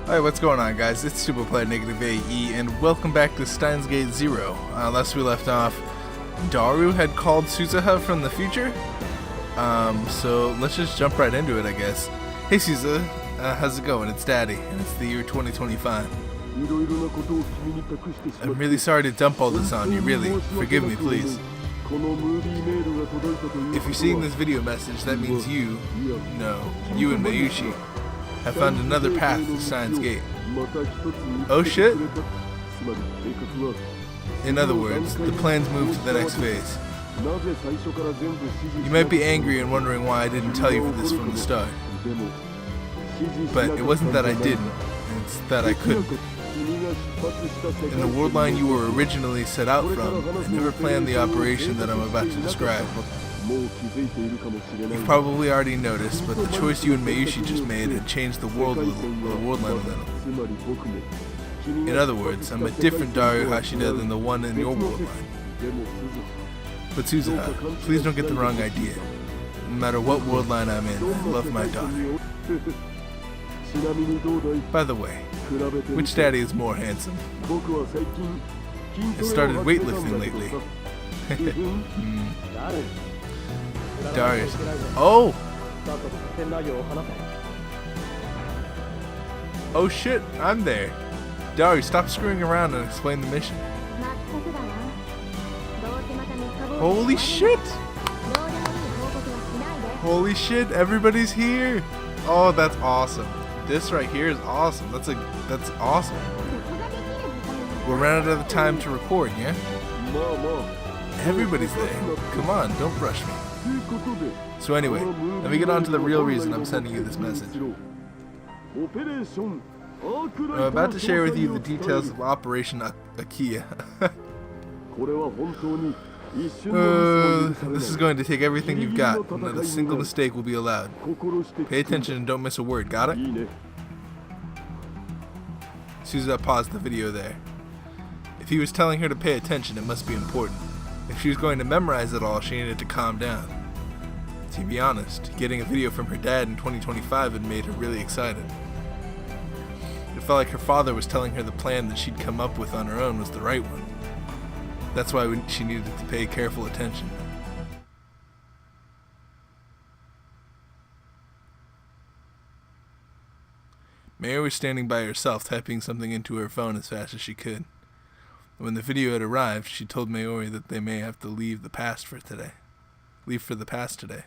Alright, what's going on, guys? It's Superplayer NegativeAE, and welcome back to Steins Gate 0. Last we left off, Daru had called Suzuha from the future. So let's just jump right into it, I guess. Hey Suzuha, how's it going? It's Daddy, and it's the year 2025. I'm really sorry to dump all this on you, really. Forgive me, please. If you're seeing this video message, that means you and Mayushi have found another path to Steins Gate. Oh shit? In other words, the plan's moved to the next phase. You might be angry and wondering why I didn't tell you this from the start. But it wasn't that I didn't, it's that I couldn't. In the world line you were originally set out from, I never planned the operation that I'm about to describe. You've probably already noticed, but the choice you and Mayushi just made had changed the world line a little. In other words, I'm a different Daru Hashida than the one in your world line. But Suzuha, please don't get the wrong idea. No matter what world line I'm in, I love my daughter. By the way, which daddy is more handsome? I started weightlifting lately. Darius. Oh! Oh shit, I'm there. Darius, stop screwing around and explain the mission. Holy shit! Holy shit, everybody's here! Oh, that's awesome. This right here is awesome. That's awesome. We're running out of time to record, yeah? Everybody's there. Come on, don't rush me. So anyway, let me get on to the real reason I'm sending you this message. I'm about to share with you the details of Operation Akia. This is going to take everything you've got, and not a single mistake will be allowed. Pay attention and don't miss a word, got it? Suzuha paused the video there. If he was telling her to pay attention, it must be important. If she was going to memorize it all, she needed to calm down. To be honest, getting a video from her dad in 2025 had made her really excited. It felt like her father was telling her the plan that she'd come up with on her own was the right one. That's why she needed to pay careful attention. Mary was standing by herself, typing something into her phone as fast as she could. When the video had arrived, she told Mayuri that they may have to leave for the past today.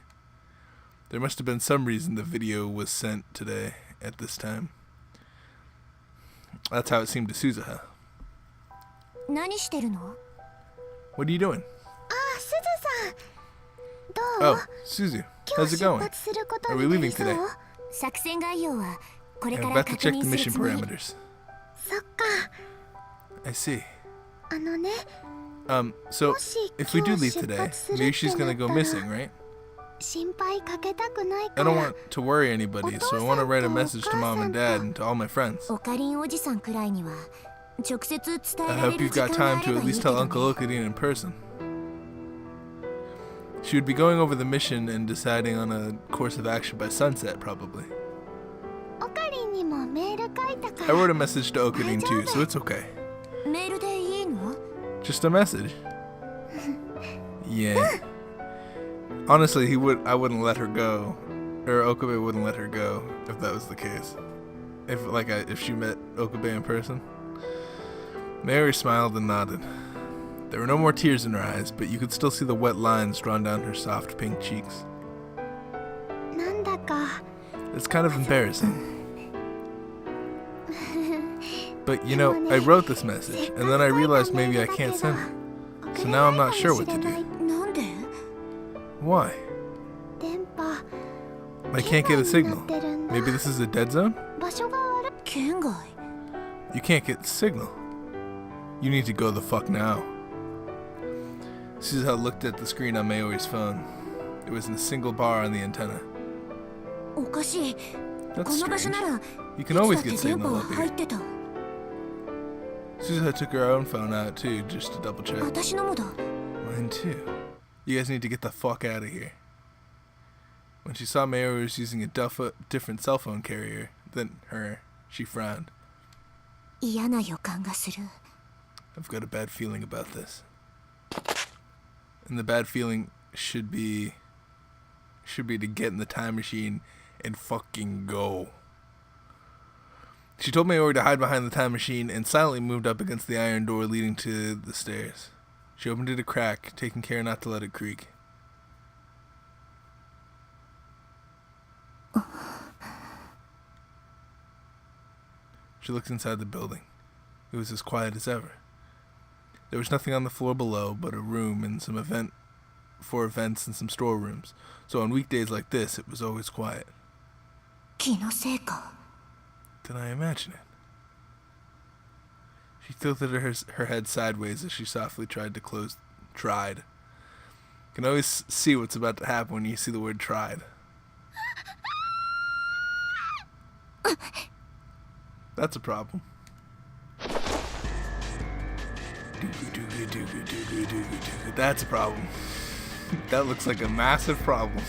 There must have been some reason the video was sent today at this time. That's how it seemed to Suzuha. What are you doing? Oh, Suzu, how's it going? Are we leaving today? I'm about to check the mission parameters. I see. So, if we do leave today, Mayushi's gonna go missing, right? I don't want to worry anybody, so I want to write a message to Mom and Dad and to all my friends. I hope you've got time to at least tell Uncle Okarin in person. She would be going over the mission and deciding on a course of action by sunset, probably. I wrote a message to Okarin too, so it's okay. Just a message. Yeah. Honestly, I wouldn't let her go, or Okabe wouldn't let her go if that was the case. If she met Okabe in person. Mary smiled and nodded. There were no more tears in her eyes, but you could still see the wet lines drawn down her soft pink cheeks. It's kind of embarrassing. But you know, I wrote this message, and then I realized maybe I can't send it. So now I'm not sure what to do. Why? I can't get a signal. Maybe this is a dead zone? You can't get the signal. You need to go the fuck now. Suzuha looked at the screen on Mayori's phone. It was in a single bar on the antenna. That's strange. You can always get signal up here. Suzuha took her own phone out too, just to double check. Mine too. You guys need to get the fuck out of here. When she saw Mayuri was using a different cell phone carrier than her, She frowned. 嫌な予感がする。 I've got a bad feeling about this. And the bad feeling should be to get in the time machine and fucking go. She told Maori to hide behind the time machine and silently moved up against the iron door leading to the stairs. She opened it a crack, taking care not to let it creak. She looked inside the building. It was as quiet as ever. There was nothing on the floor below but a room and some events and some storerooms. So on weekdays like this, it was always quiet. 気のせいか。 Did I imagine it? She tilted her head sideways as she softly tried. You can always see what's about to happen when you see the word tried. That's a problem. That's a problem. That looks like a massive problem.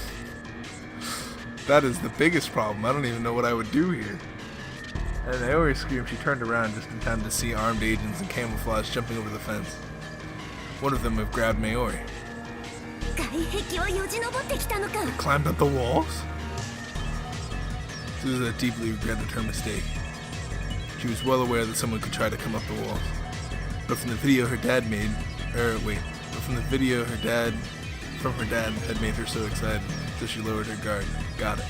That is the biggest problem. I don't even know what I would do here. And Maori screamed. She turned around just in time to see armed agents in camouflage jumping over the fence. One of them had grabbed Maori. They climbed up the walls? Suza deeply regretted her mistake. She was well aware that someone could try to come up the walls. But from the video her dad had made her so excited, so she lowered her guard. Got it.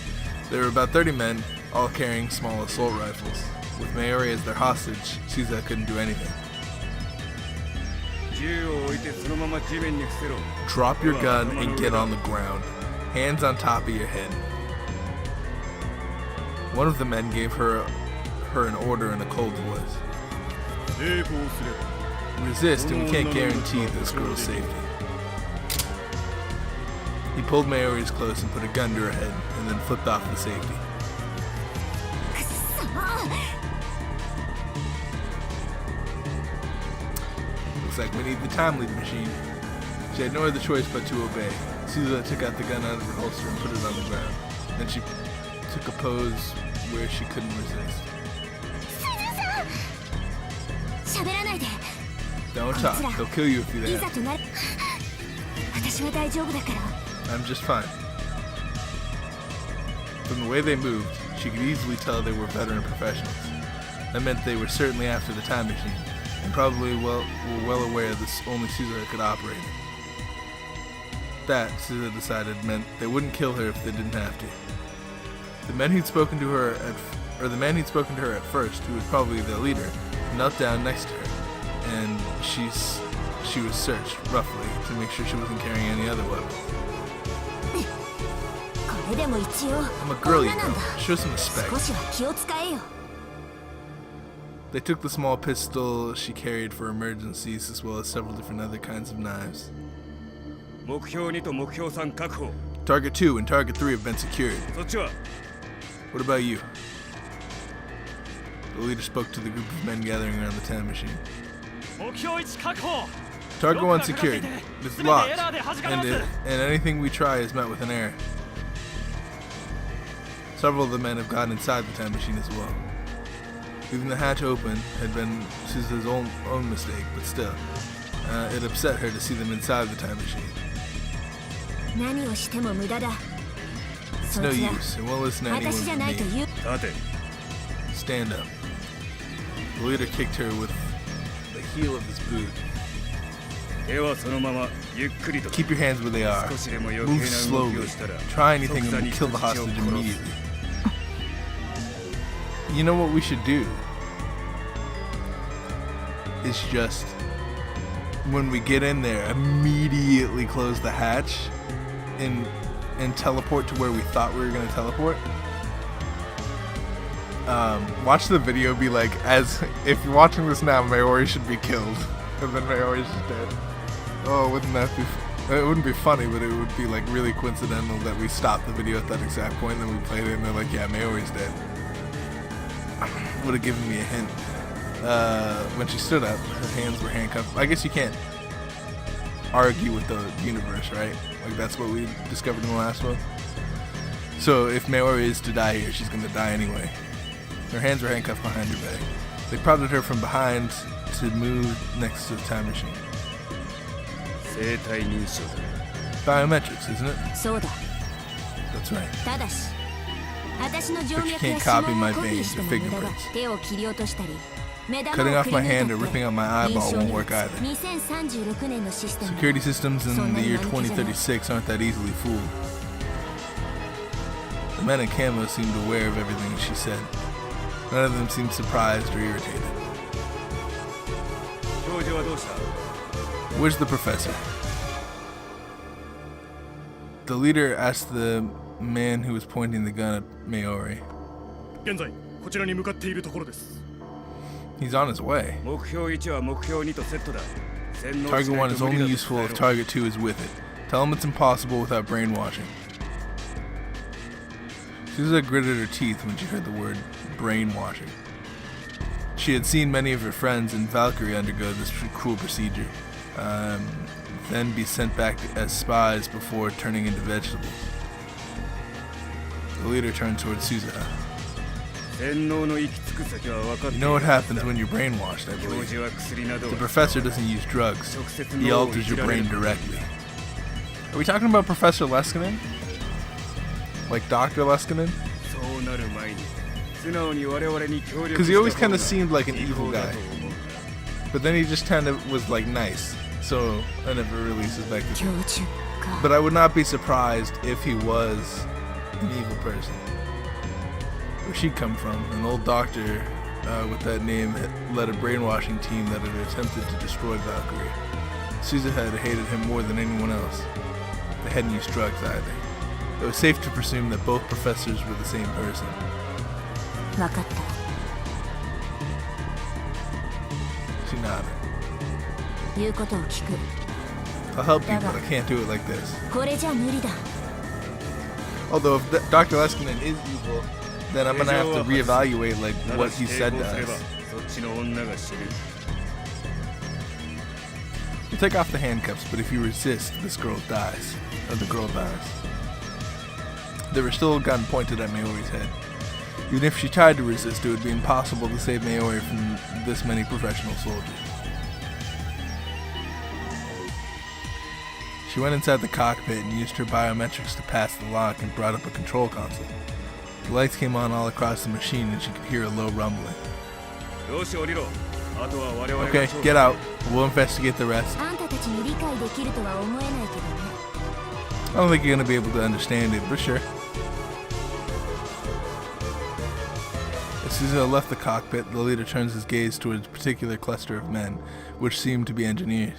There were about 30 men, all carrying small assault rifles. With Maori as their hostage, Suza couldn't do anything. Drop your gun and get on the ground. Hands on top of your head. One of the men gave her an order in a cold voice. Resist and we can't guarantee this girl's safety. He pulled Maori's close and put a gun to her head, and then flipped off the safety. Looks like we need the time lead machine. She had no other choice but to obey. Suza took out the gun out of her holster and put it on the ground. Then she took a pose where she couldn't resist. Don't talk. They'll kill you if you do that. I'm just fine. From the way they moved, she could easily tell they were veteran professionals. That meant they were certainly after the time machine, and probably were well aware this only Suza could operate it. That, Suza decided, meant they wouldn't kill her if they didn't have to. The man who'd spoken to her at first, who was probably their leader, knelt down next to her, and she was searched roughly to make sure she wasn't carrying any other weapons. I'm a girl, you know. Show some respect. They took the small pistol she carried for emergencies, as well as several different other kinds of knives. Target 2 and Target 3 have been secured. What about you? The leader spoke to the group of men gathering around the time machine. Target 1 secured. It's locked, and anything we try is met with an error. Several of the men have gotten inside the time machine as well. Leaving the hatch open had been Suza's own mistake, but still, it upset her to see them inside the time machine. It's no use. It won't listen to anyone but me. Stand up. The leader kicked her with the heel of his boot. Keep your hands where they are. Move slowly. Try anything and we'll kill the hostage immediately. You know what we should do? Is just, when we get in there, immediately close the hatch and teleport to where we thought we were going to teleport. Watch the video be like, as if you're watching this now, Maori should be killed, and then Maori's just dead. Oh, wouldn't that be? It wouldn't be funny, but it would be like really coincidental that we stopped the video at that exact point, and then we played it, and they're like, "Yeah, Maori's dead." Would have given me a hint. When she stood up, her hands were handcuffed. I guess you can't argue with the universe, right? Like that's what we discovered in the last one. So if Maori is to die here, she's gonna die anyway. Her hands were handcuffed behind her back. They prodded her from behind to move next to the time machine. Biometrics, isn't it? そうだ That's right. ただし私の静 But you 脈や can't 指 copy 紋 my をコピー veins し or ても無駄だ fingerprints. 手を切り落としたり目玉 Cutting を off くり my 抜 hand い or たっ ripping て out my eyeball 臨 won't 床 work に either. 2036年のシステム Security systems in そんな the に year 間抜けじゃない 2036 aren't that easily fooled. The men in camo seemed aware of everything she said. None of them seemed surprised or irritated. Where's the professor? The leader asked the man who was pointing the gun at Maori. 現在こちらに向かっているところです。 He's on his way. 目標1は目標2とセットだ。 Target 1 is only useful if Target 2 is with it. Tell him it's impossible without brainwashing. Suza gritted her teeth when she heard the word brainwashing. She had seen many of her friends in Valkyrie undergo this cruel procedure, then be sent back as spies before turning into vegetables. The leader turned towards Suza. You know what happens when you're brainwashed, I believe. The professor doesn't use drugs. He alters your brain directly. Are we talking about Professor Leskinen? Like Dr. Leskinen? Because he always kind of seemed like an evil guy. But then he just kind of was like nice. So I never really suspected him. But I would not be surprised if he was an evil person. Where she'd come from, an old doctor with that name had led a brainwashing team that had attempted to destroy Valkyrie. Suza had hated him more than anyone else. They hadn't used drugs either. It was safe to presume that both professors were the same person. 分かった She nodded. 言うことを聞く I'll help you, but I can't do it like this. これじゃ無理だ Although if Dr. Leskinen is evil, then I'm gonna have to reevaluate like what he said to us. You take off the handcuffs, but if you resist, this girl dies. Or the girl dies. There was still a gun pointed at Maori's head. Even if she tried to resist, it would be impossible to save Maori from this many professional soldiers. She went inside the cockpit and used her biometrics to pass the lock and brought up a control console. The lights came on all across the machine and she could hear a low rumbling. Okay, get out. We'll investigate the rest. あんたたちに理解できるとは思えないけどね I don't think you're gonna be able to understand it, but sure. As Suza left the cockpit, the leader turns his gaze towards a particular cluster of men, which seemed to be engineers.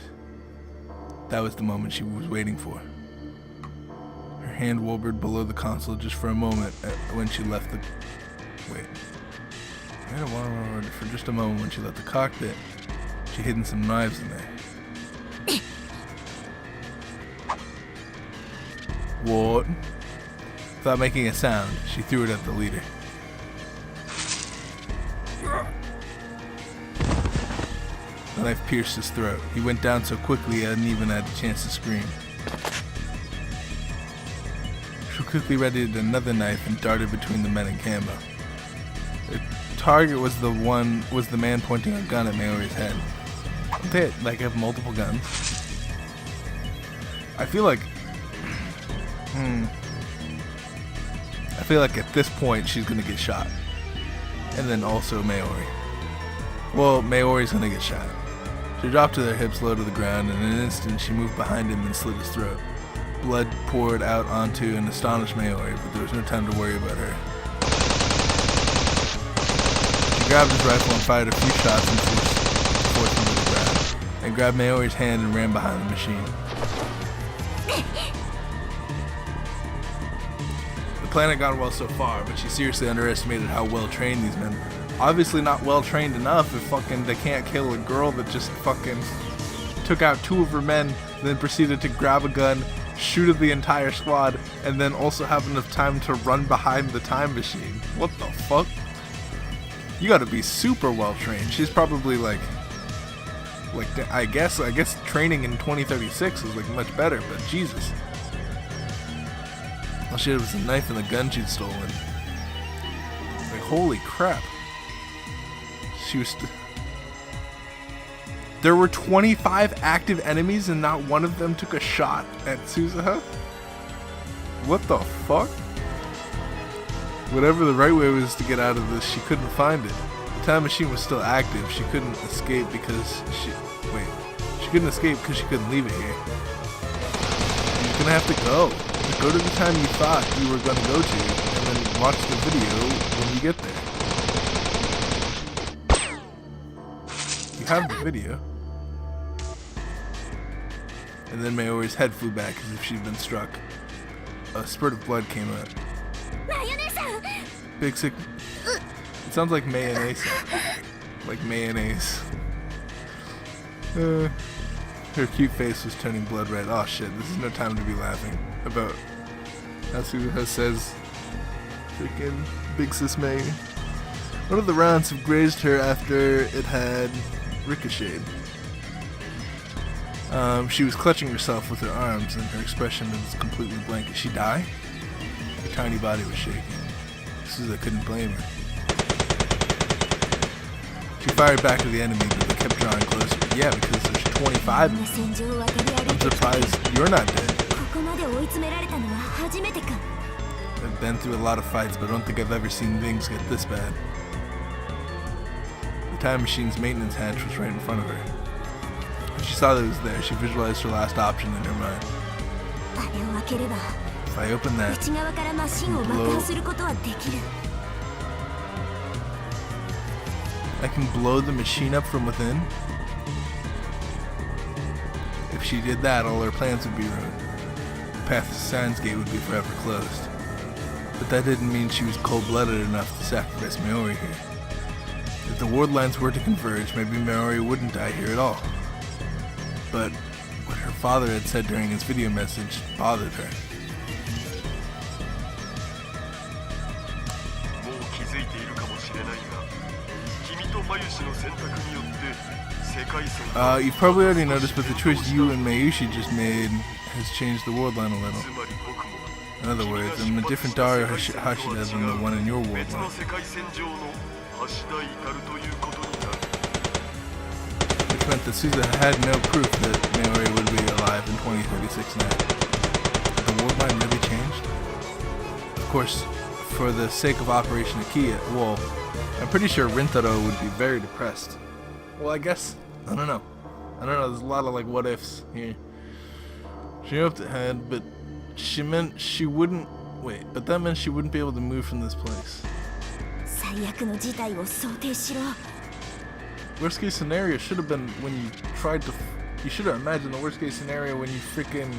That was the moment she was waiting for. Her hand wavered below the console just for a moment when she left the... Wait. For just a moment when she left the cockpit, she hidden some knives in there. What? Without making a sound, she threw it at the leader. The knife pierced his throat. He went down so quickly he hadn't even had a chance to scream. She quickly readied another knife and darted between the men in camo. The target was the man pointing a gun at Maori's head. Don't they like have multiple guns? I feel like I feel like at this point she's gonna get shot. And then also Maori. Well, Maori's gonna get shot. She dropped to their hips low to the ground, and in an instant she moved behind him and slit his throat. Blood poured out onto an astonished Maori, but there was no time to worry about her. She grabbed his rifle and fired a few shots and forced him to the ground, and grabbed Maori's hand and ran behind the machine. The plan had gone well so far, but she seriously underestimated how well trained these men were. Obviously not well trained enough if fucking they can't kill a girl that just fucking took out two of her men, then proceeded to grab a gun, shoot at the entire squad, and then also have enough time to run behind the time machine. What the fuck? You gotta be super well trained. She's probably like I guess training in 2036 is like much better, but Jesus. Well shit, it was the knife and the gun she'd stolen. Like holy crap. She was. There were 25 active enemies and not one of them took a shot at Suzuha? What the fuck? Whatever the right way was to get out of this, she couldn't find it. The time machine was still active. She couldn't escape because she couldn't escape because she couldn't leave it here. You're gonna have to go. Just go to the time you thought you were gonna go to, and then watch the video when you get there. You have the video. And then Mayori's head flew back as if she'd been struck. A spurt of blood came out. Big sick. It sounds like mayonnaise. Like mayonnaise. Her cute face was turning blood red. Oh shit, this is no time to be laughing about Asuha says freaking Big Sis May. One of the rounds have grazed her after it had ricocheted. She was clutching herself with her arms and her expression was completely blank. Did she die? Her tiny body was shaking. Suzuha couldn't blame her. She fired back at the enemy, but they kept drawing closer. Yeah, because there's 25 of them. I'm surprised you're not dead. I've been through a lot of fights, but I don't think I've ever seen things get this bad. The time machine's maintenance hatch was right in front of her. When she saw that it was there, she visualized her last option in her mind. If I open that, I can blow the machine up from within. If she did that, all her plans would be ruined. The path to Steins Gate would be forever closed. But that didn't mean she was cold-blooded enough to sacrifice Mayori here. If the ward lines were to converge, maybe Mayori wouldn't die here at all. But what her father had said during his video message bothered her. You've probably already noticed, but the choice you and Mayushi just made has changed the ward line a little. In other words, I'm a different Dario Hashida than the one in your ward line. Which meant that Suzuha had no proof that Mayori would be alive in 2036 now. Did the ward line really changed? Of course, for the sake of Operation Akiya, well, I'm pretty sure Rintaro would be very depressed. Well, I guess, I don't know, there's a lot of like what ifs here. She hoped it had, but that meant she wouldn't be able to move from this place. Worst case scenario should have been when you you should have imagined the worst case scenario when you freaking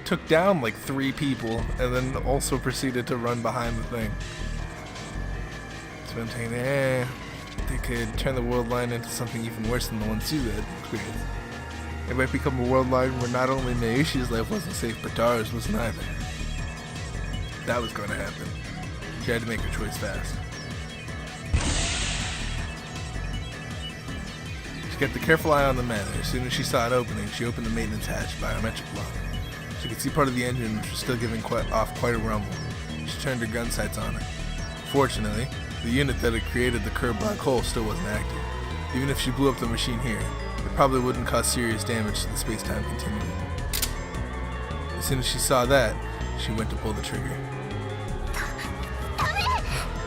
took down like 3 people and then also proceeded to run behind the thing. So I'm thinking, they could turn the world line into something even worse than the one Suzuha had experienced. It might become a world line where not only Mayushi's life wasn't safe, but Dara's wasn't either. That was going to happen. She had to make her choice fast. She kept a careful eye on the men, and as soon as she saw an opening, she opened the maintenance hatch biometric lock. She could see part of the engine, which was still giving off quite a rumble. She turned her gun sights on it. Fortunately, the unit that had created the curved black hole still wasn't active. Even if she blew up the machine here, it probably wouldn't cause serious damage to the space-time continuum. As soon as she saw that, she went to pull the trigger.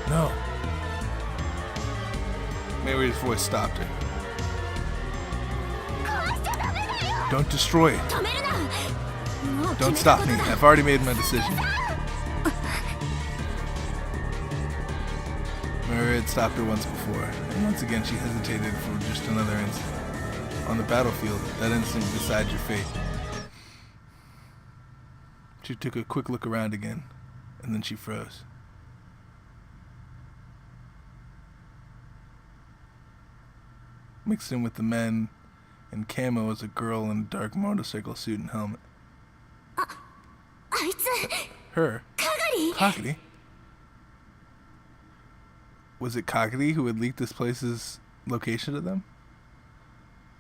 No. Mayori's voice stopped her. Don't destroy it. Don't stop me. I've already made my decision. Mayori had stopped her once before, and once again she hesitated for just another instant. On the battlefield, that instant decides your fate. She took a quick look around again, and then she froze. Mixed in with the men and camo was a girl in a dark motorcycle suit and helmet. Her? Kagari? Was it Kagari who had leaked this place's location to them?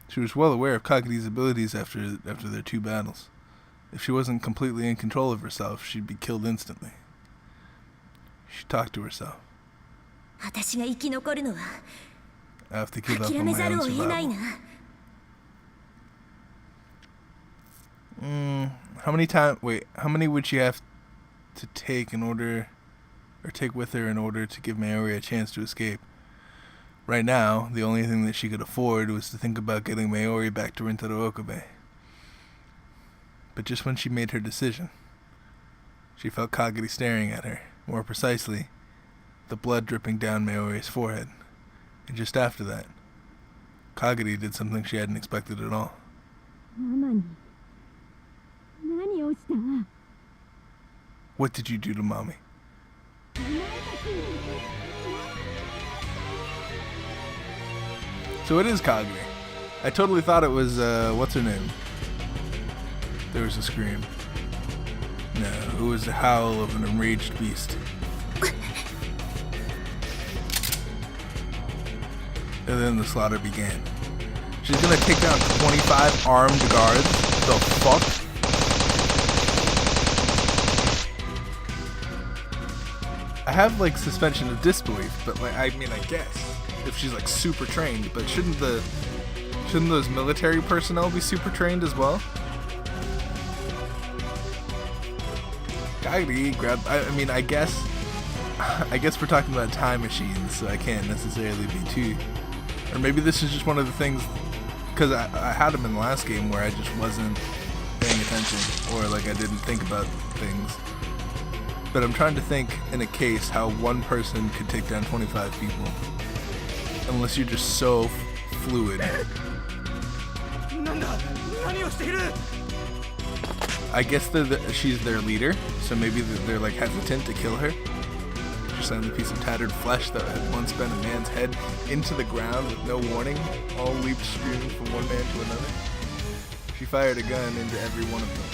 She was well aware of Kagari's abilities after their 2 battles. If she wasn't completely in control of herself, she'd be killed instantly. She talked to herself. I have to give up 諦 on め my ざる own を得ない survival. な。 How many would she have to take in order, or take with her in order to give Mayuri a chance to escape? Right now, the only thing that she could afford was to think about getting Mayuri back to Rintaro Okabe. But just when she made her decision, she felt Kagiri staring at her, more precisely, the blood dripping down Mayuri's forehead. And just after that, Kagiri did something she hadn't expected at all. ママに何をした？ What did you do to mommy? So it is Kagiri. I totally thought it was, what's her name? There was a scream. No, it was the howl of an enraged beast. And then the slaughter began. She's gonna take down 25 armed guards? The fuck? I have like suspension of disbelief, but like I mean I guess if she's like super trained, but shouldn't those military personnel be super trained as well? Kagiri grabbed. I mean I guess we're talking about time machines, so I can't necessarily be too. Or maybe this is just one of the things, because I had them in the last game where I just wasn't paying attention, or like I didn't think about things. But I'm trying to think in a case how one person could take down 25 people. Unless you're just so fluid. I guess she's their leader, so maybe they're like hesitant to kill her. She slammed a piece of tattered flesh that had once been a man's head into the ground with no warning. All leaped screaming from one man to another. She fired a gun into every one of them.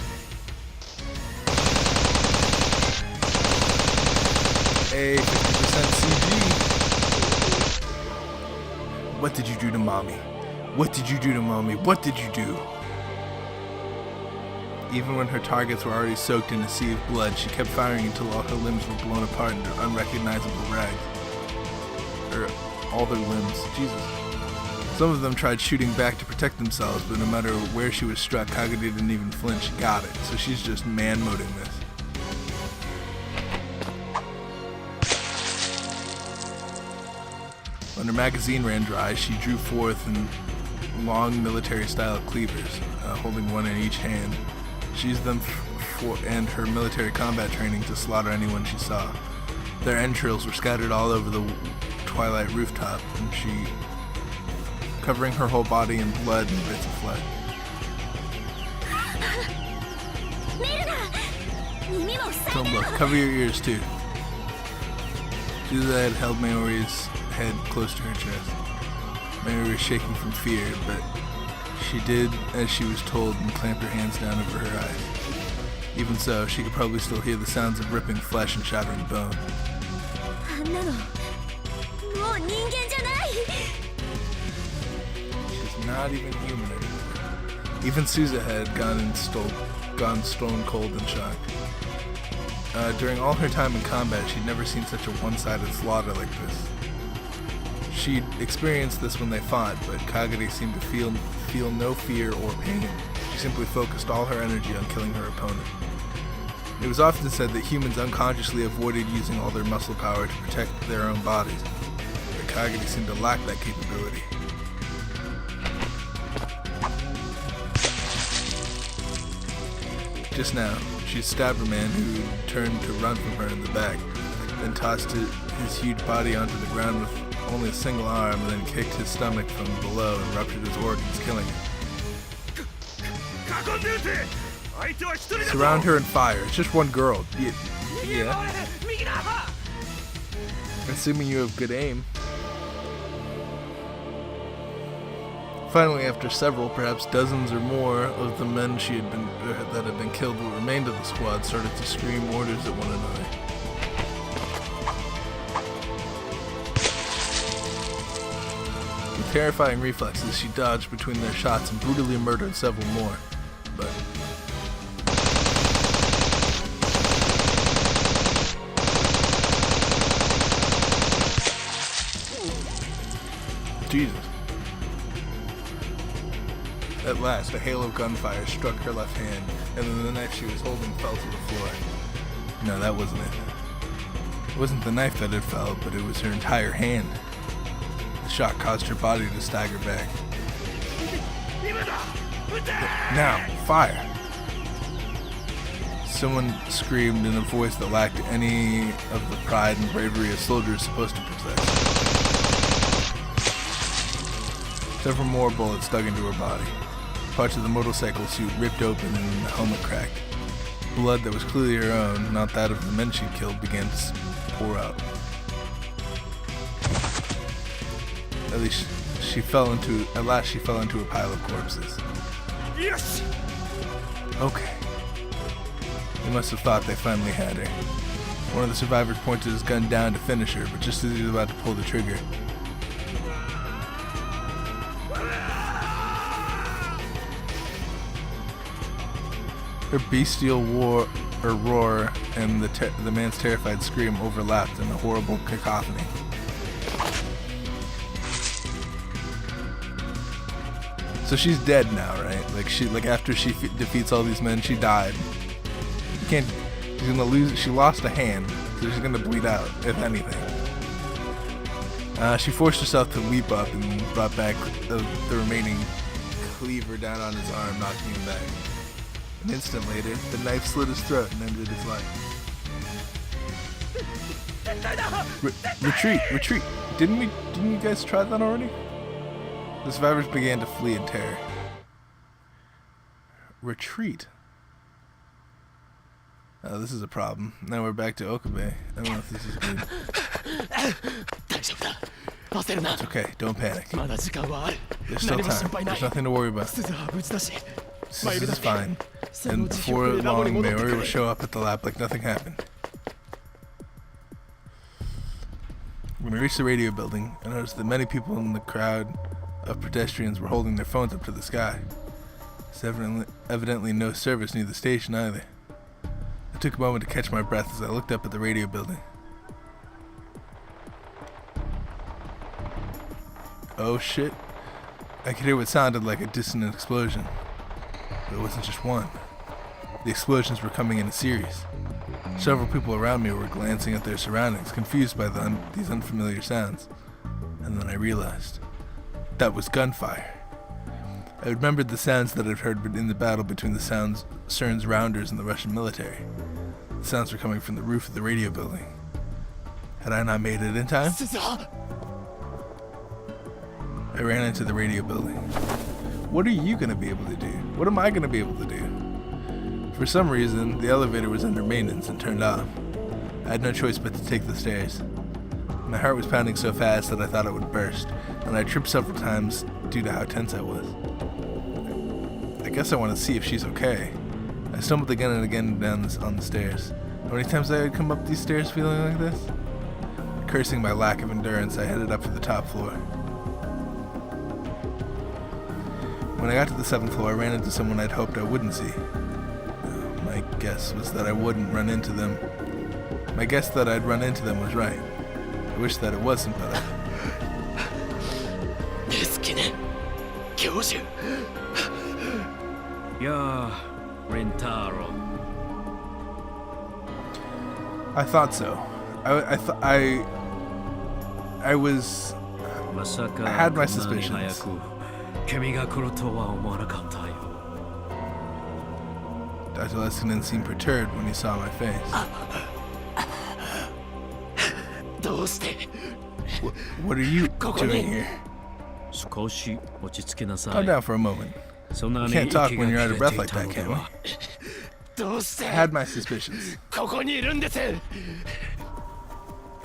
A 50% CG. What did you do to mommy? What did you do to mommy? What did you do? Even when her targets were already soaked in a sea of blood, she kept firing until all her limbs were blown apart into unrecognizable rags. Or all their limbs. Jesus. Some of them tried shooting back to protect themselves, but no matter where she was struck, Kagiri didn't even flinch. She got it. So she's just man-moding this. When her magazine ran dry, she drew forth in long military-style cleavers, holding one in each hand. She used them and her military combat training to slaughter anyone she saw. Their entrails were scattered all over the twilight rooftop, and she covering her whole body in blood and bits of flesh. Tomba, cover your ears too. Suza had held Mayuri's head close to her chest. Mayuri was shaking from fear, but she did as she was told and clamped her hands down over her eyes. Even so, she could probably still hear the sounds of ripping flesh and shattering bone. She's not even human anymore. Even Suza had gone stone cold in shock. During all her time in combat, she'd never seen such a one-sided slaughter like this. She'd experienced this when they fought, but Kagiri seemed to feel no fear or pain. She simply focused all her energy on killing her opponent. It was often said that humans unconsciously avoided using all their muscle power to protect their own bodies, but Kagiri seemed to lack that capability. Just now, she stabbed a man who turned to run from her in the back, then tossed his huge body onto the ground with only a single arm, and then kicked his stomach from below and ruptured his organs, killing him. Surround her and fire. It's just one girl. Yeah. Assuming you have good aim. Finally, after several, perhaps dozens or more of the men that had been killed who remained of the squad started to scream orders at one another. With terrifying reflexes, she dodged between their shots and brutally murdered several more. But Jesus. At last, a hail of gunfire struck her left hand, and then the knife she was holding fell to the floor. No, that wasn't it. It wasn't the knife that had fell, but it was her entire hand. The shock caused her body to stagger back. Now, fire! Someone screamed in a voice that lacked any of the pride and bravery a soldier is supposed to possess. Several more bullets dug into her body. Parts of the motorcycle suit ripped open and the helmet cracked. Blood that was clearly her own, not that of the men she killed, began to pour out. At last, she fell into a pile of corpses. Yes! Okay. They must have thought they finally had her. One of the survivors pointed his gun down to finish her, but just as he was about to pull the trigger, her bestial roar and the man's terrified scream overlapped in a horrible cacophony. So she's dead now, right? Like after she defeats all these men, she died. She's gonna lose. She lost a hand, so she's gonna bleed out, if anything. She forced herself to leap up and brought back the remaining cleaver down on his arm, knocking him back. An instant later, the knife slit his throat and ended his life. Retreat! Retreat! Didn't you guys try that already? The survivors began to flee in terror. Retreat. Oh, this is a problem. Now we're back to Okabe. I don't know if this is good. It's okay, don't panic. There's still time. There's nothing to worry about. This is fine. And before long, Mayuri will show up at the lab like nothing happened. When we reached the radio building, I noticed that many people in the crowd of pedestrians were holding their phones up to the sky. There's evidently no service near the station either. I took a moment to catch my breath as I looked up at the radio building. Oh shit. I could hear what sounded like a dissonant explosion. But it wasn't just one. The explosions were coming in a series. Several people around me were glancing at their surroundings, confused by these unfamiliar sounds. And then I realized. That was gunfire. I remembered the sounds that I'd heard in the battle between the CERN's rounders and the Russian military. The sounds were coming from the roof of the radio building. Had I not made it in time? I ran into the radio building. What are you going to be able to do? What am I going to be able to do? For some reason, the elevator was under maintenance and turned off. I had no choice but to take the stairs. My heart was pounding so fast that I thought it would burst, and I tripped several times due to how tense I was. I guess I want to see if she's okay. I stumbled again and again on the stairs. How many times I had come up these stairs feeling like this? Cursing my lack of endurance, I headed up to the top floor. When I got to the 7th floor, I ran into someone I'd hoped I wouldn't see. My guess was that I wouldn't run into them. My guess that I'd run into them was right. I wish that it wasn't, but I thought so. I had my suspicions. Dr. Leskinen seemed perturbed when he saw my face. What are you doing here? Calm down for a moment. You can't talk when you're out of breath like that, can we? I had my suspicions.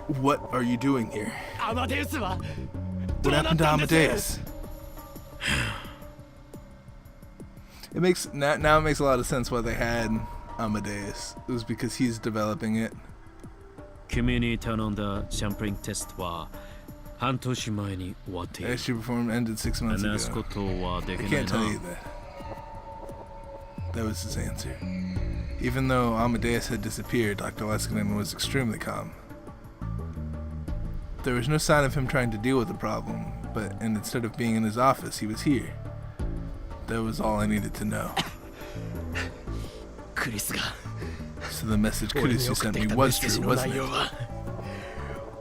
What are you doing here? What happened to Amadeus? It makes now it makes a lot of sense why they had Amadeus. It was because he's developing it. Issue performed ended 6 months ago. I can't tell you that. That was his answer. Even though Amadeus had disappeared, Dr. Leskinen was extremely calm. There was no sign of him trying to deal with the problem, and instead of being in his office, he was here. That was all I needed to know. クリスが So the message 俺に Kurisu 送っ sent て me きたメッ was セージ true, の wasn't 内 it? 容は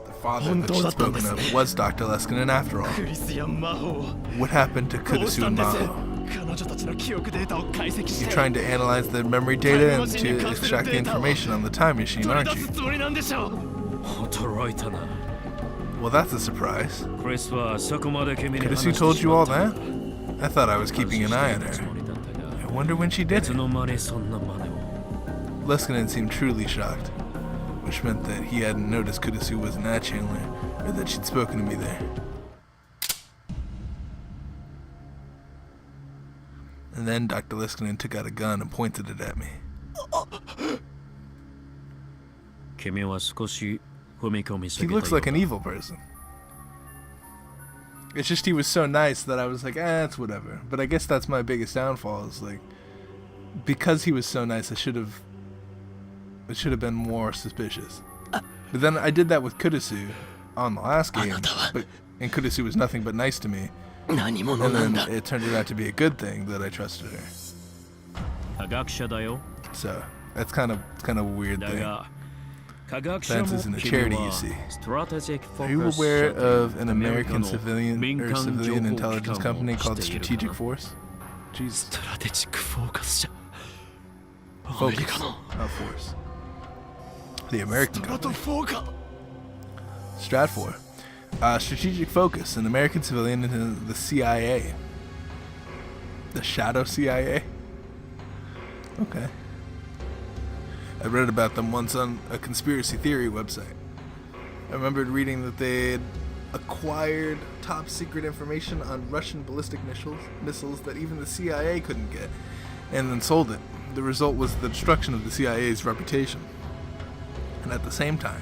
The father that 本当だ she'd ったんです spoken ね。 of was Dr. Leskinen after all. クリスや魔法を What happened to どうし Kurisu たん and です Maho? 彼女たちの記憶データを解析し You're て trying to analyze the memory data and to extract the information on the time machine, 取り aren't 出す you? つもりなんでしょう。驚いたな。 Well, that's a surprise. クリスはそこまで君に話 Kurisu して told し you ま all ったの that? I thought I was keeping an eye on つ her. もりだったが I wonder when she い did つ it. の間にそんな真似を。 Leskinen seemed truly shocked, which meant that he hadn't noticed Kurisu wasn't at Chandler, or that she'd spoken to me there. And then Dr. Leskinen took out a gun and pointed it at me. 君は少し踏み込みす He ぎた looks よう like だ an evil person. It's just he was so nice that I was like, it's whatever. But I guess that's my biggest downfall is like, because he was so nice, it should have been more suspicious. But then I did that with Kurisu on the last game, and Kurisu was nothing but nice to me. 何者 And なん then だ。 it turned out to be a good thing that I trusted her. 科学者だよ。 So that's kind of a weird だ thing. が科学者も Steins isn't a 君 charity, は you see. ストラテジックフォ Are you ーカス aware 社という of an American civilian 民間 civilian 情報機 intelligence 関を company 知 called っているか Strategic な Force? Jesus. ストラテジックフォーカス社。アメ Focus, リカの not force. The American ストラト company. フォーカ。 Stratfor. Strategic Focus, an American civilian in the CIA. The Shadow CIA? Okay. I read about them once on a conspiracy theory website. I remembered reading that they had acquired top secret information on Russian ballistic missiles that even the CIA couldn't get, and then sold it. The result was the destruction of the CIA's reputation. And at the same time,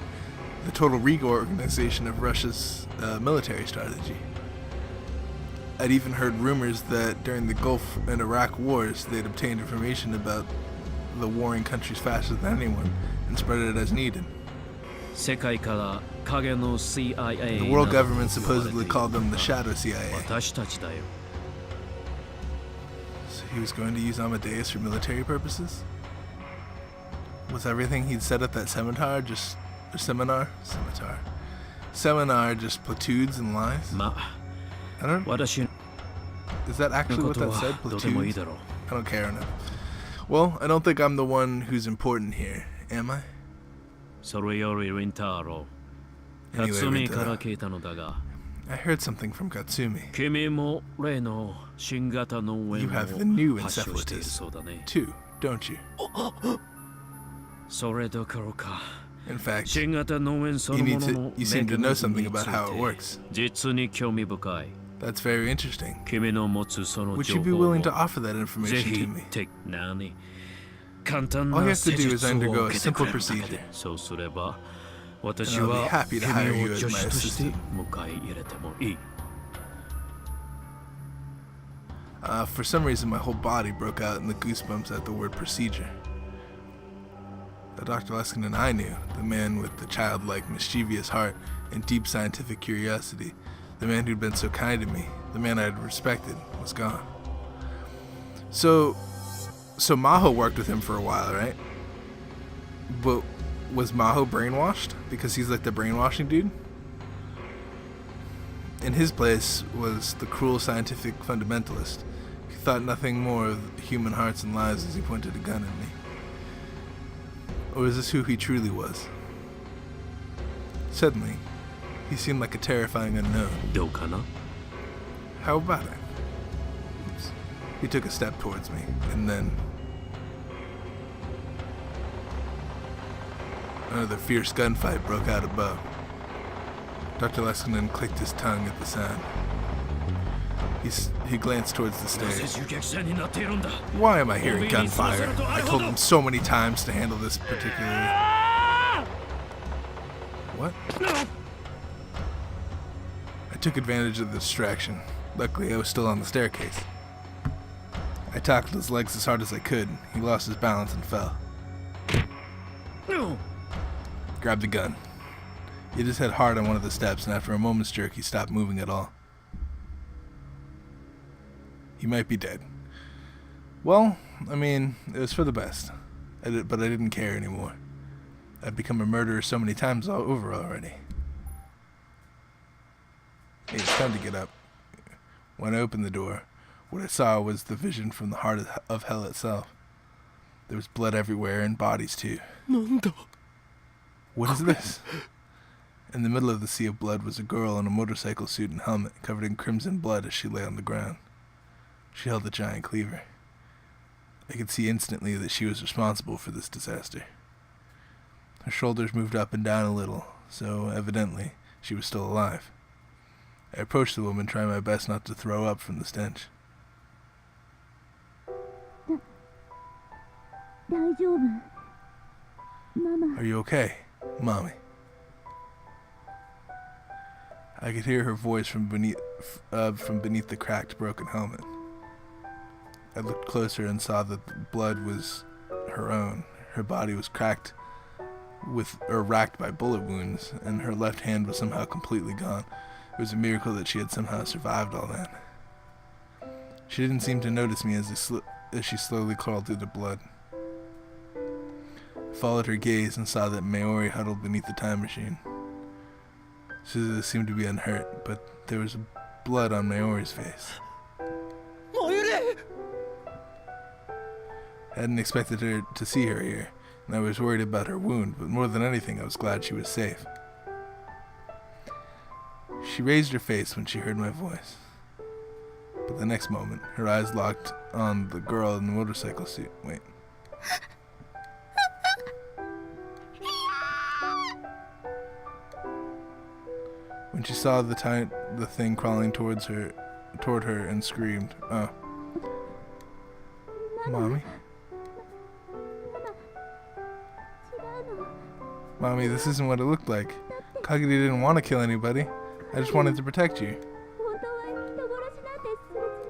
the total reorganization of Russia's military strategy. I'd even heard rumors that during the Gulf and Iraq wars, they'd obtained information about the warring countries faster than anyone and spread it as needed. 世界から影の CIA The world などと government 呼ばれてい supposedly る called them the Shadow CIA. 私たちだよ。 So he was going to use Amadeus for military purposes? Was everything he'd said at that seminar just platitudes and lies? まあ I don't. 私の Is that actually こ what と that は said? どうでもいい Platitudes? だろう。 I don't care enough. Well, I don't think I'm the one who's important here, am I? それよりリンターロ Anyway, 辰巳から Rintaro, 聞いたのだが I heard something from Katsumi. 君も例の新型の上 You have the new を発症している encephalitis そうだね。 too, don't you? それどころか In fact, 新型脳炎そ you の need もの to. の You seem to know メカニズム something に about つい how it て works. 実に興味深い。 That's very interesting. 君の持つその Would 情 you be 報を willing to offer that ぜ information ひ to me? 何簡単 All you な have to 施 do is 術を undergo a 受けてく simple れるだけ procedure. でそうすれば私 And I'll be は happy to hire 君 you を as 助 my 手として assistant. 迎え入れてもいい。 For some reason, my whole body broke out in the goosebumps at the word procedure. Dr. Leskinen I knew, the man with the childlike, mischievous heart and deep scientific curiosity, the man who'd been so kind to me, the man I'd respected, was gone. So Maho worked with him for a while, right? But was Maho brainwashed? Because he's like the brainwashing dude? In his place was the cruel scientific fundamentalist. He thought nothing more of human hearts and lives as he pointed a gun at me. Or is this who he truly was? Suddenly, he seemed like a terrifying unknown. どうかな How about it? Oops. He took a step towards me, and then another fierce gunfight broke out above. Dr. Leskinen clicked his tongue at the sound. He glanced towards the なぜ stairs. 銃撃戦になっているんだ Why am I hearing gunfire? I told him so many times to handle this particularly. What? I took advantage of the distraction. Luckily, I was still on the staircase. I tackled his legs as hard as I could. He lost his balance and fell. Grabbed the gun. He hit his head hard on one of the steps, and after a moment's jerk, he stopped moving at all. He might be dead. Well, I mean, it was for the best. But I didn't care anymore. I'd become a murderer so many times over already. Hey, it's time to get up. When I opened the door, what I saw was the vision from the heart of hell itself. There was blood everywhere and bodies too. What is this? In the middle of the sea of blood was a girl in a motorcycle suit and helmet covered in crimson blood as she lay on the ground. She held a giant cleaver. I could see instantly that she was responsible for this disaster. Her shoulders moved up and down a little, so evidently she was still alive. I approached the woman, trying my best not to throw up from the stench. 大丈夫。ママ。 Are you okay, Mommy? I could hear her voice from beneath the cracked, broken helmet. I looked closer and saw that the blood was her own. Her body was cracked racked by bullet wounds, and her left hand was somehow completely gone. It was a miracle that she had somehow survived all that. She didn't seem to notice me as she slowly crawled through the blood. I followed her gaze and saw that Maori huddled beneath the time machine. Suzuha seemed to be unhurt, but there was blood on Maori's face. I hadn't expected her to see her here, and I was worried about her wound, but more than anything I was glad she was safe. She raised her face when she heard my voice, but the next moment her eyes locked on the girl in the motorcycle suit. Wait. When she saw the thing crawling toward her and screamed, "Oh, Mommy? Mommy, this isn't what it looked like. Kagedi didn't want to kill anybody. I just wanted to protect you."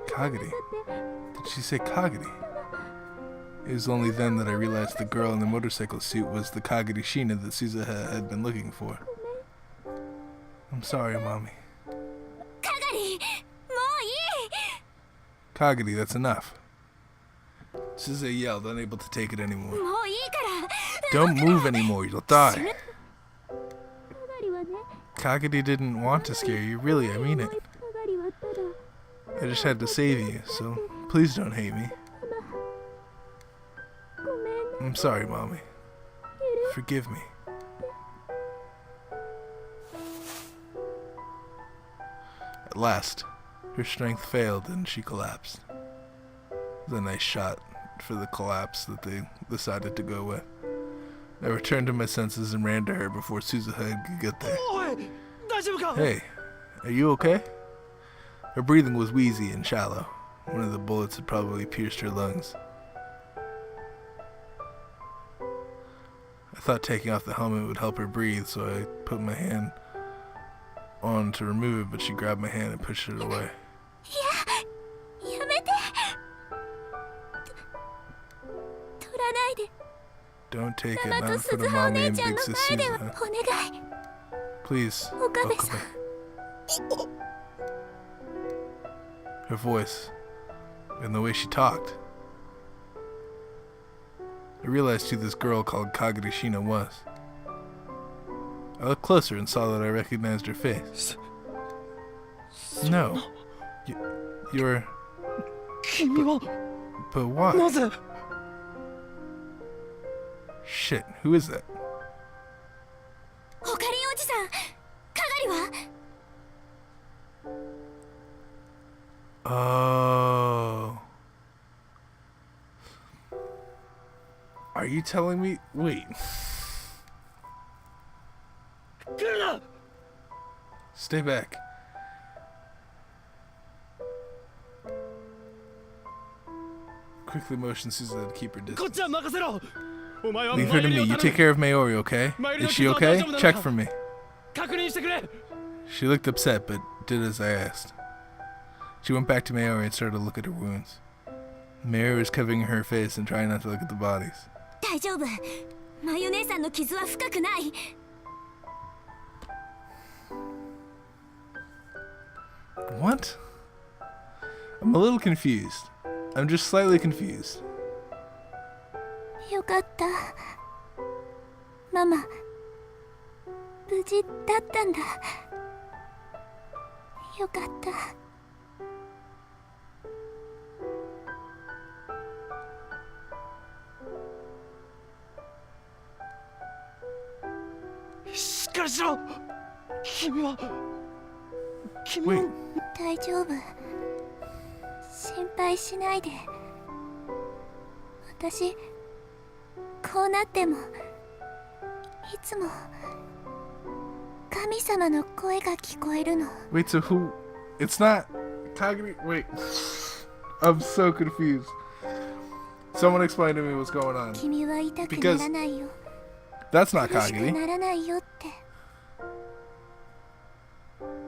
Kagedi? Did she say Kagedi? It was only then that I realized the girl in the motorcycle suit was the Kagedi Shina that Suzuha had been looking for. I'm sorry, Mommy. Kagedi, that's enough. Suzuha yelled, unable to take it anymore. Don't move anymore, you'll die. Kagedi didn't want to scare you, really, I mean it. I just had to save you, so please don't hate me. I'm sorry, Mommy. Forgive me. At last, her strength failed and she collapsed. It was a nice shot for the collapse that they decided to go with. I returned to my senses and ran to her before Suzuha could get there. Hey, are you okay? Her breathing was wheezy and shallow. One of the bullets had probably pierced her lungs. I thought taking off the helmet would help her breathe, so I put my hand on to remove it, but she grabbed my hand and pushed it away. Don't take it, not for the mommy and big sis Suzuha. Please, Okabe. Her voice, and the way she talked. I realized who this girl called Kagedi Shina was. I looked closer and saw that I recognized her face. No. You're... But why? Shit, who is that? Oh. Are you telling me? Wait. Stay back. Quickly motioned Suzuha to keep her distance. Leave her to me. You take care of Maori, okay? Is she okay? Check for me. She looked upset, but did as I asked. She went back to Maori and started to look at her wounds. Maori was covering her face and trying not to look at the bodies. What? I'm a little confused. I'm just slightly confused. よかった。ママ、無事だったんだ。よかった。しっかりしろ。君は Wait, 大丈夫。心配しないで。私、こうなっても、いつも神様の声が聞こえるの。 wait, so who? It's not Kagami. Wait, I'm so confused. Someone explain to me what's going on. 君は痛くならないよ。 That's not 苦しく Kagami. ならないよって。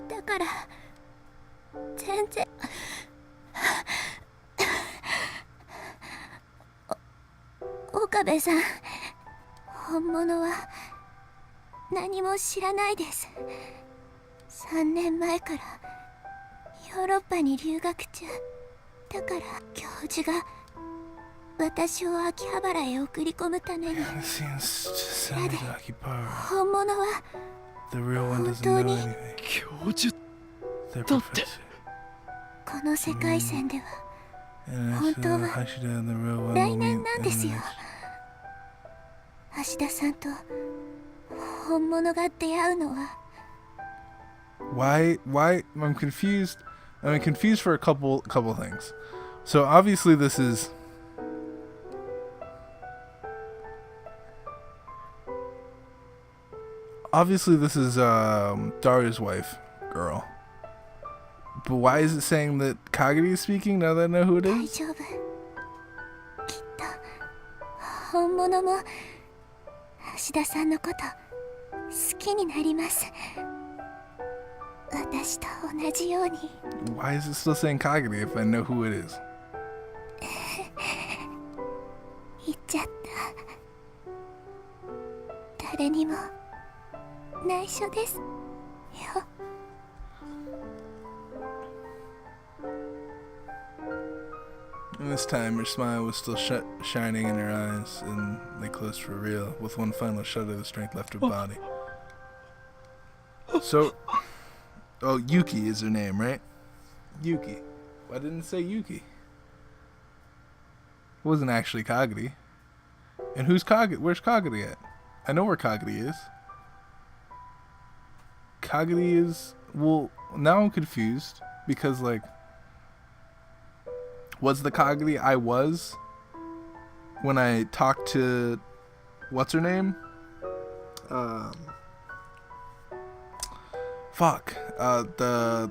だから全然岡部さん、本物は何も知らないです。3年前からヨーロッパに留学中だから、教授が私を秋葉原へ送り込むために。 This seems to sound occupied. 本物は The real one doesn't know 本当に anything. 教授 They're だって professor. この世界線では And 本当は Hashida and the real one 来 will 年 meet なんですよ。 in 橋田さんと本物が出会うのは。 Why I'm confused. I'm confused for a couple things. So obviously this is Daria's wife, girl. But why is it saying that Kagami is speaking now that I know who it 大 is? 丈夫。きっと本物も橋田さんのこと好きになります。私と同じように。 Why is it still saying Kagami if I know who it is? 言っちゃった。誰にも内緒ですよ。 And this time her smile was still shining in her eyes, and they closed for real, with one final shudder the strength left her body. So, oh, Yuki is her name, right? Yuki. Why didn't it say Yuki? It wasn't actually Kagami. And who's Kagami? Where's Kagami at? I know where Kagami is. Kagami is... Well, now I'm confused, because, like... Was the Kagami I was when I talked to... What's her name? Fuck. The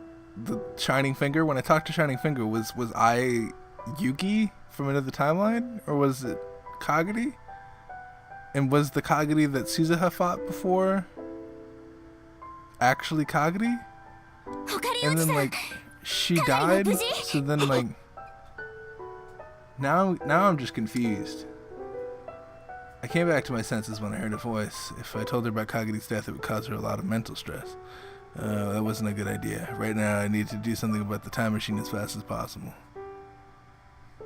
Shining Finger. When I talked to Shining Finger, was I Yuki from another timeline, or was it Kagami? And was the Kagami that Suzuha fought before actually Kagami? And then like she died, so then like now I'm just confused. I came back to my senses when I heard a voice. If I told her about Kagami's death, it would cause her a lot of mental stress. That wasn't a good idea. Right now, I need to do something about the time machine as fast as possible.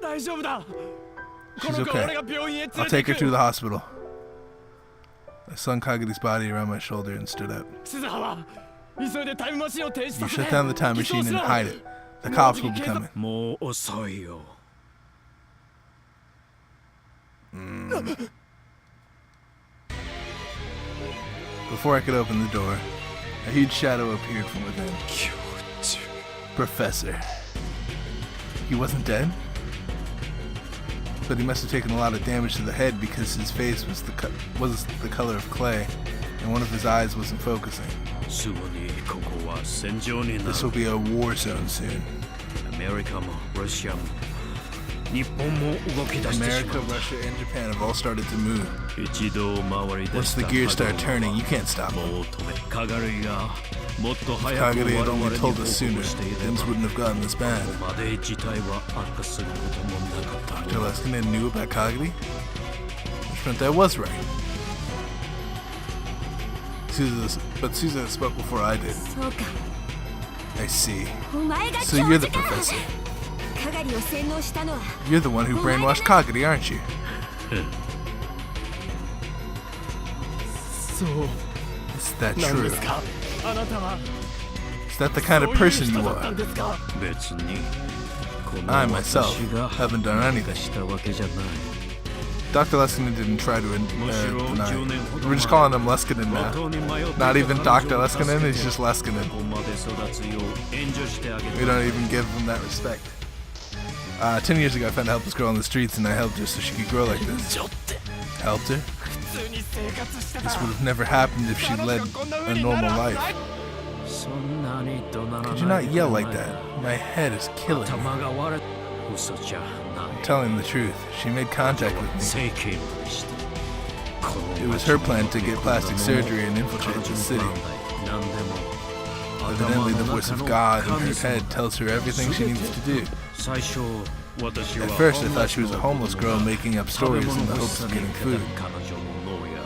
大丈夫だ。 She's okay. I'll take her to the hospital. I slung Kagami's body around my shoulder and stood up. 鈴葉は急いでタイムマシンを停止 You させて shut down the time machine and hide it. The cops will be coming. もう遅いよ。 Before I could open the door, a huge shadow appeared from within. 教授 Professor. He wasn't dead? But he must have taken a lot of damage to the head because his face was the color of clay, and one of his eyes wasn't focusing. すぐにここは戦場にな This る will。be a war zone soon. アメリカもロシアも日本も動き出してし America, まった Russia, and Japan have all started to move. 一度回り出 Once し the た gears start 波動 turning, you can't stop も them. う止めカガリがもっと If 早く Kagami 我 had 々 only に told 報 us sooner, 告していれ things ば wouldn't have gotten this bad. ここまで事態は悪化することもなかった Dr. Leskinen knew about Kagami? Which meant I was right. But Susan spoke before I did. そうか。 I see. お前が So 教 you're the 授か。 professor. You're the one who brainwashed Kagari, aren't you? そう Is that なんで true? すかあなたは Is that the kind of person そういう you 人だった are? んですか別にこの I myself 私が haven't done 何 anything. かしたわけじゃない Dr. Leskinen didn't try to deny. We're just calling him Leskinen 路 now. 頭に迷って Not even いた彼 Dr. 女を助け Leskinen, て he's just Leskinen. ここまで育つよう援助してあげ We た don't even give him that respect. 10 years ago, I found a helpless girl on the streets and I helped her so she could grow like this. ちょって Helped her? 普通に生活してた This would have never happened if she led a normal life. そんなに怒鳴ら Could you な not い yell like that? My head is killing me. 頭が割れ嘘じゃない Telling the truth, she made contact with me. 整形までして It was her plan to get plastic surgery and infiltrate the city. 何でも Evidently, the voice of God in her head tells her everything she needs to do. 最初私は At first, I thought she was a homeless girl making up stories in the hopes of getting food.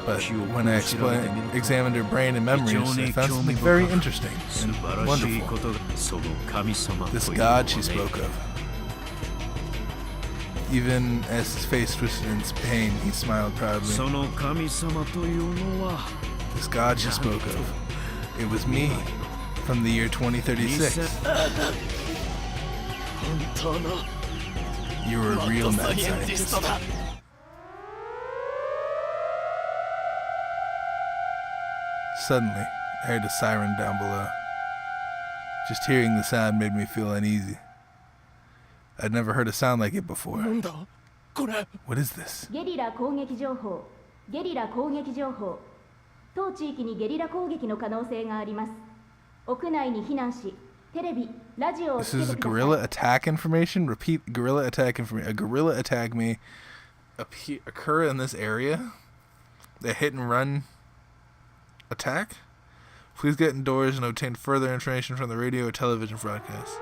But when I examined her brain and memories, I found something very interesting and wonderful. This God she spoke of. Even as his face twisted in its pain, he smiled proudly. その神様というのは This God she spoke of. It was me, from the year 2036. 本当の You were a マ real ッドサ mad イエンティス scientist. トだ Suddenly, I heard a siren down below. Just hearing the sound made me feel uneasy. I'd never heard a sound like it before. なんだこれ What is this? ゲリラ攻撃情報ゲリラ攻撃情報当地域にゲリラ攻撃の可能性があります屋内に避難しテレビラジオを This つけ is てください guerrilla attack information? Repeat, guerrilla attack information. A guerrilla attack may occur in this area? A hit and run attack? Please get indoors and obtain further information from the radio or television broadcast.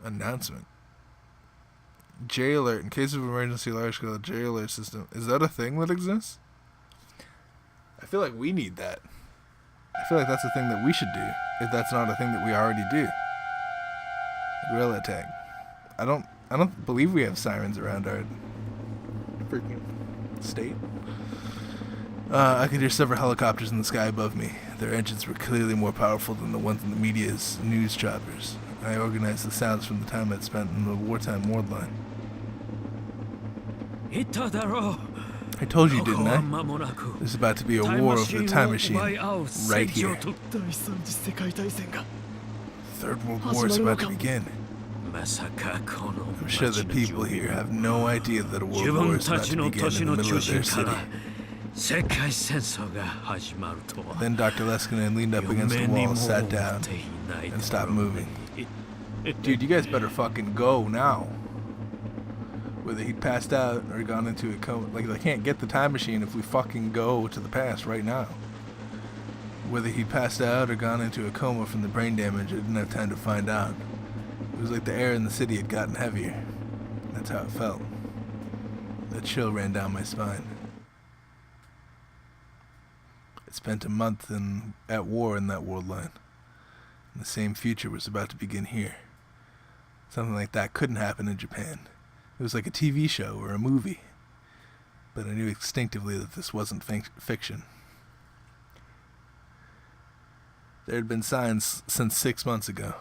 Announcement. J alert. In case of emergency, large scale J alert system. Is that a thing that exists? I feel like we need that. I feel like that's a thing that we should do, if that's not a thing that we already do. Guerrilla attack. I don't believe we have sirens around our freaking state. I could hear several helicopters in the sky above me. Their engines were clearly more powerful than the ones in the media's news choppers. I organized the sounds from the time I'd spent in the wartime ward line. 言っただろう I told you, ここ didn't は I? 間もなく There's about to be a タイ war ム of シ the ー time ンを machine 奪い合う right 戦場 here. と第三次世界大戦が Third World War is about to begin. まさかこの I'm sure the 街の people 住 here 民 have no idea that a 自 world war 分 is た about ち to の begin 都市 in の the 中 middle of 心 their か city. ら世界戦争が始まるとは Then Dr. Leskinen leaned up against the 夢に wall も and sat 思 down っていない and stopped ところ moving. Dude, you guys better fucking go now. Whether he passed out or gone into a coma. Like, they can't get the time machine if we fucking go to the past right now. Whether he passed out or gone into a coma from the brain damage, I didn't have time to find out. It was like the air in the city had gotten heavier. That's how it felt. A chill ran down my spine. I spent a month at war in that world line. And the same future was about to begin here. Something like that couldn't happen in Japan. It was like a TV show or a movie. But I knew instinctively that this wasn't fiction. There had been signs since 6 months ago.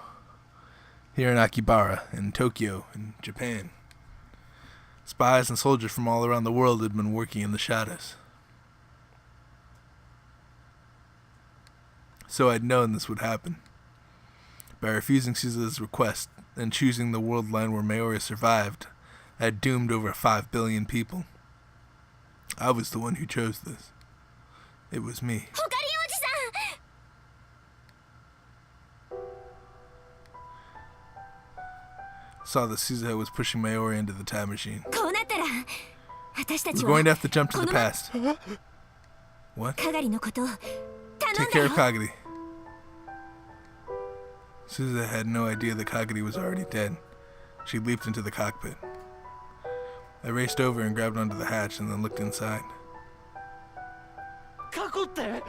Here in Akibara, in Tokyo, in Japan. Spies and soldiers from all around the world had been working in the shadows. So I'd known this would happen. By refusing Caesar's request and choosing the world line where Maori survived, I had doomed over 5 billion people. I was the one who chose this. It was me. ほかりおじさん Saw that Caesar was pushing Maori into the time machine. こうなったら私たち We're は going to have to jump to the past. What? かがりのことを頼 Take ん care of だよ Kagari. Suza had no idea that Kagari was already dead. She leaped into the cockpit. I raced over and grabbed onto the hatch and then looked inside. 過去って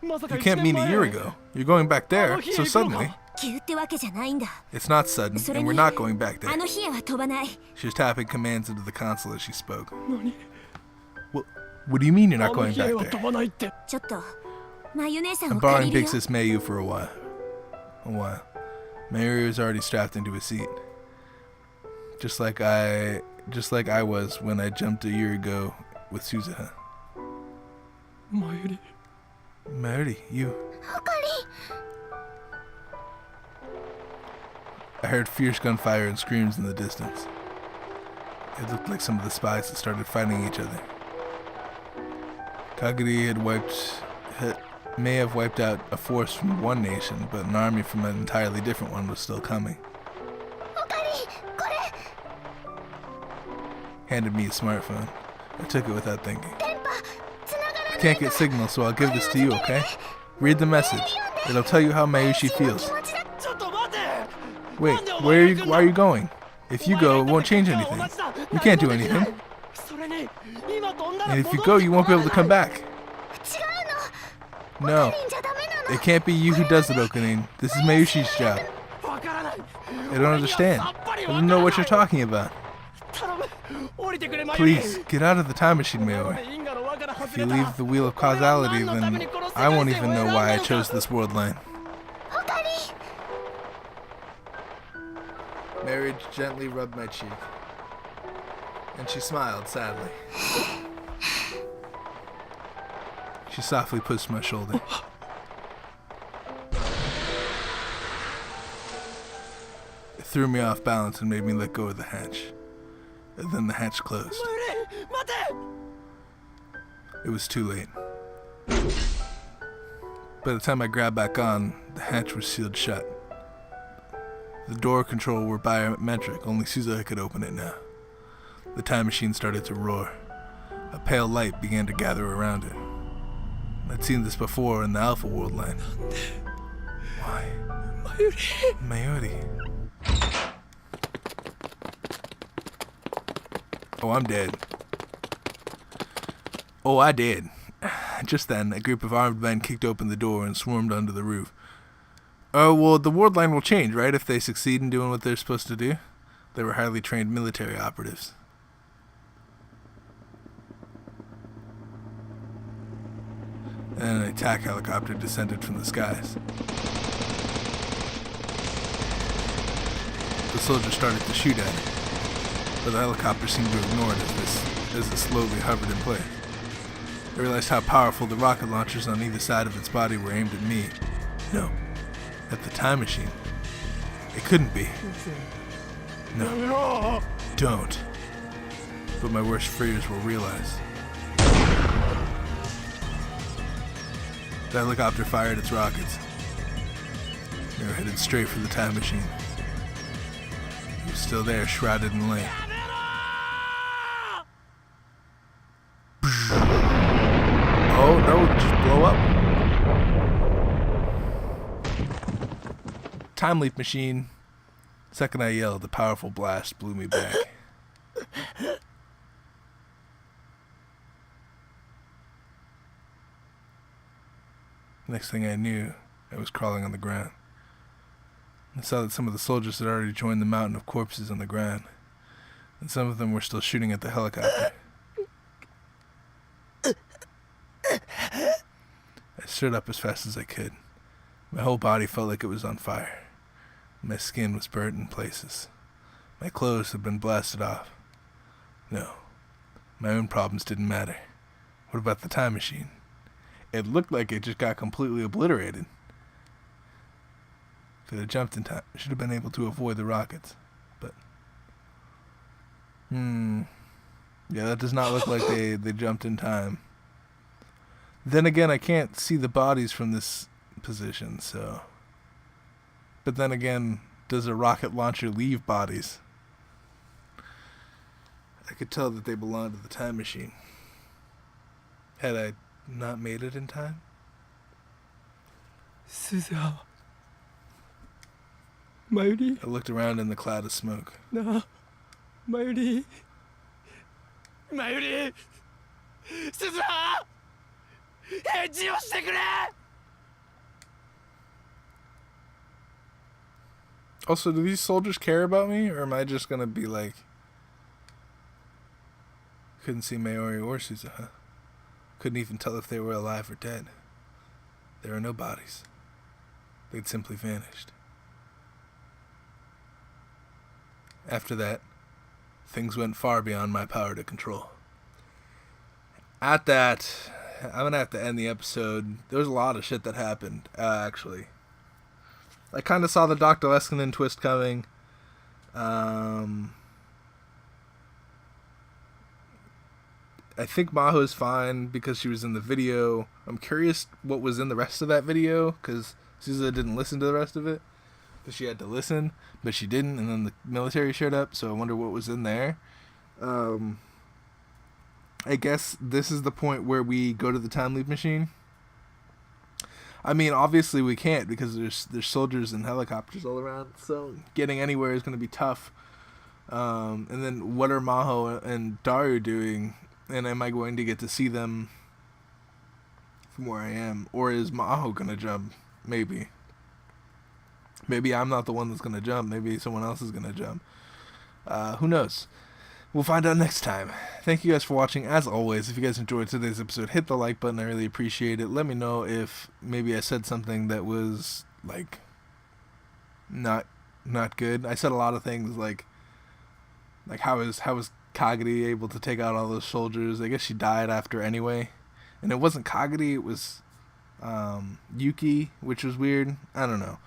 まさか You 1 can't 年 mean a 前 year ago. You're going back there, so suddenly. 急ってわけじゃないんだ。 It's not sudden, それ and に we're not going back あ there. の日へは飛ばない。 She was tapping commands into the console as she spoke. What do you mean you're not going back は there? 飛ばないって。ちょっとまゆ姉さん I'm を借 borrowing りるよ。 Big Sis Mayu for a while. Mayuri was already strapped into a seat. Just like I was when I jumped a year ago with Suzuha. マユリ。 Mayuri, you. あかり。 I heard fierce gunfire and screams in the distance. It looked like some of the spies had started fighting each other. Kagari may have wiped out a force from one nation, but an army from an entirely different one was still coming. あかり、これ。 Handed me a smartphone. I took it without thinking. 電波つながら I ない can't get signal, so I'll give this to you, okay? Read the message. It'll tell you how Mayushi feels. 気持ちだ。 ちょっと待て。 Wait, why are you going? If you go, it won't change anything. You can't do anything. それに今飛んだら And if you go, you won't be able to come back. 違うの。 No, いいんじゃダメなの。 it can't be you who does it, Okunin. This is Mayushi's job. わからない。 I don't understand. I don't know what you're talking about. 頼む。降りてくれマユリ。 Please, get out of the time machine, Mayuri. 因果の輪から If 外 you れたら leave the wheel of causality, then I won't even know why I chose this world line. あかり。 Mary gently rubbed my cheek, and she smiled sadly. She softly pushed my shoulder. It threw me off balance and made me let go of the hatch. And then the hatch closed. マユリ、待て。 It was too late. By the time I grabbed back on, the hatch was sealed shut. The door control were biometric, only Suzuha could open it now. The time machine started to roar. A pale light began to gather around it. I'd seen this before in the Alpha World line. Why? マユリ。 Mayuri. Oh, I'm dead. Oh, I did. Just then, a group of armed men kicked open the door and swarmed onto the roof. Oh, well, the world line will change, right, if they succeed in doing what they're supposed to do? They were highly trained military operatives. And an attack helicopter descended from the skies. The soldiers started to shoot at it, but the helicopter seemed to ignore it as it slowly hovered in place. I realized how powerful the rocket launchers on either side of its body were aimed at me. No, at the time machine. It couldn't be. No, don't. But my worst fears were realized. The helicopter fired its rockets. They were headed straight for the time machine. It was still there, shrouded in light. Oh no, just blow up. Time leap machine. Second I yelled, the powerful blast blew me back. Next thing I knew, I was crawling on the ground. I saw that some of the soldiers had already joined the mountain of corpses on the ground, and some of them were still shooting at the helicopter. I stood up as fast as I could. My whole body felt like it was on fire. My skin was burnt in places. My clothes had been blasted off. No, my own problems didn't matter. What about the time machine? It looked like it just got completely obliterated. If it had jumped in time, I should have been able to avoid the rockets. But, yeah, that does not look like they jumped in time. Then again, I can't see the bodies from this position, so... But then again, does a rocket launcher leave bodies? I could tell that they belonged to the time machine. Had I not made it in time? スズハ。マユリ。 I looked around in the cloud of smoke. なあ。マユリ。マユリ。スズハ。返事をしてくれ。Also, do these soldiers care about me, or am I just gonna be like, couldn't see Maori or Suza, huh? Couldn't even tell if they were alive or dead. There are no bodies. They'd simply vanished. After that, things went far beyond my power to control. At that, I'm gonna have to end the episode. There was a lot of shit that happened, actually. I kind of saw the Dr. Leskinen twist coming. I think Maho's fine because she was in the video. I'm curious what was in the rest of that video, because Suza didn't listen to the rest of it. Because she had to listen, but she didn't, and then the military showed up, so I wonder what was in there. I guess this is the point where we go to the time loop machine. I mean, obviously we can't, because there's soldiers and helicopters all around, so getting anywhere is going to be tough. And then what are Maho and Daru doing? And am I going to get to see them from where I am? Or is Maho going to jump? Maybe. Maybe I'm not the one that's going to jump. Maybe someone else is going to jump. Who knows? We'll find out next time. Thank you guys for watching. As always, if you guys enjoyed today's episode, hit the like button. I really appreciate it. Let me know if maybe I said something that was, like, not good. I said a lot of things like how is Kagari able to take out all those soldiers? I guess she died after anyway. And it wasn't Kagari, it was Yuki, which was weird. I don't know.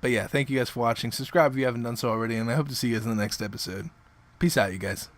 But yeah, thank you guys for watching. Subscribe if you haven't done so already, and I hope to see you guys in the next episode. Peace out, you guys.